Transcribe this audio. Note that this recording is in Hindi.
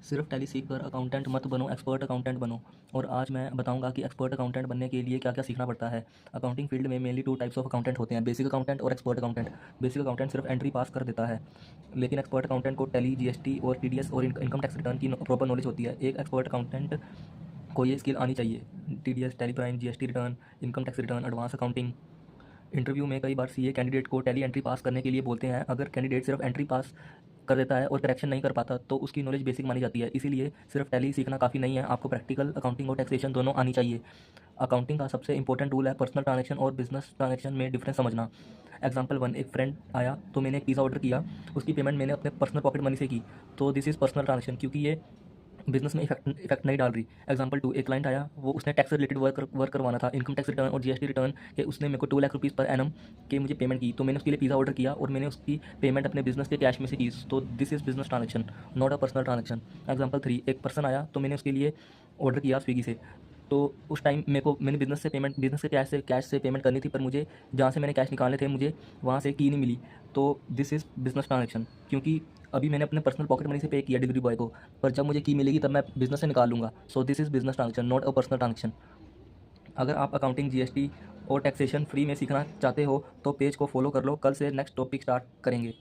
सिर्फ टैली सीख कर अकाउंटेंट मत बनो, एक्सपर्ट अकाउंटेंट बनो। और आज मैं बताऊंगा कि एक्सपर्ट अकाउंटेंट बनने के लिए क्या क्या सीखना पड़ता है। अकाउंटिंग फील्ड में mainly two types of accountant होते हैं, बेसिक अकाउंटेंट और एक्सपर्ट अकाउंटेंट। बेसिक अकाउंटेंट सिर्फ एंट्री पास कर देता है, लेकिन एक्सपर्ट अकाउंटेंट को टैली, जीएसटी और टीडीएस और इनकम टैक्स रिटर्न की प्रॉपर नॉलेज होती है। एक एक्सपर्ट अकाउंटेंट को ये स्किल आनी चाहिए: TDS, tally prime, GST return, income tax return, advance accounting. Interview में कई बार सीए कैंडिडेट को टैली एंट्री पास करने के लिए बोलते हैं। अगर कैंडिडेट सिर्फ एंट्री पास कर देता है और करेक्शन नहीं कर पाता तो उसकी नॉलेज बेसिक मानी जाती है। इसीलिए सिर्फ टैली सीखना काफ़ी नहीं है, आपको प्रैक्टिकल अकाउंटिंग और टैक्सेशन दोनों आनी चाहिए। अकाउंटिंग का सबसे इंपॉर्टेंट रूल है पर्सनल ट्रांजैक्शन और बिजनेस ट्रांजैक्शन में डिफरेंस समझना। एग्जांपल 1, एक फ्रेंड आया तो मैंने एक पिज़्ज़ा ऑर्डर किया, उसकी पेमेंट मैंने अपने पर्सनल पॉकेट मनी से की, तो दिस इज़ पर्सनल ट्रांजैक्शन, क्योंकि ये बिजनेस में इफेक्ट नहीं डाल रही। एग्जांपल 2, एक क्लाइंट आया, वो उसने टैक्स से रिलेटेड वर्क करवाना था, इनकम टैक्स रिटर्न और जीएसटी रिटर्न के। उसने मेरे को 2 लाख रुपीज़ पर एनम के मुझे पेमेंट की, तो मैंने उसके लिए पिज़्ज़ा ऑर्डर किया और मैंने उसकी पेमेंट अपने बिजनेस के कैश में से की, तो this is business transaction, not a personal transaction. Example 3, एक पर्सन आया तो मैंने उसके लिए ऑर्डर किया स्विगी से, तो उस टाइम मैंने बिजनेस के कैश से पेमेंट करनी थी, पर मुझे जहाँ से मैंने कैश निकालने थे मुझे वहाँ से की नहीं मिली, तो दिस इज़ बिजनेस ट्रांजेक्शन, क्योंकि अभी मैंने अपने पर्सनल पॉकेट मनी से पे किया डिलीवरी बॉय को, पर जब मुझे की मिलेगी तब मैं बिजनेस से निकाल लूँगा। So this is business transaction, not a personal transaction. अगर आप अकाउंटिंग, जीएसटी और टैक्सेशन फ्री में सीखना चाहते हो तो पेज को फॉलो कर लो, कल से नेक्स्ट टॉपिक स्टार्ट करेंगे।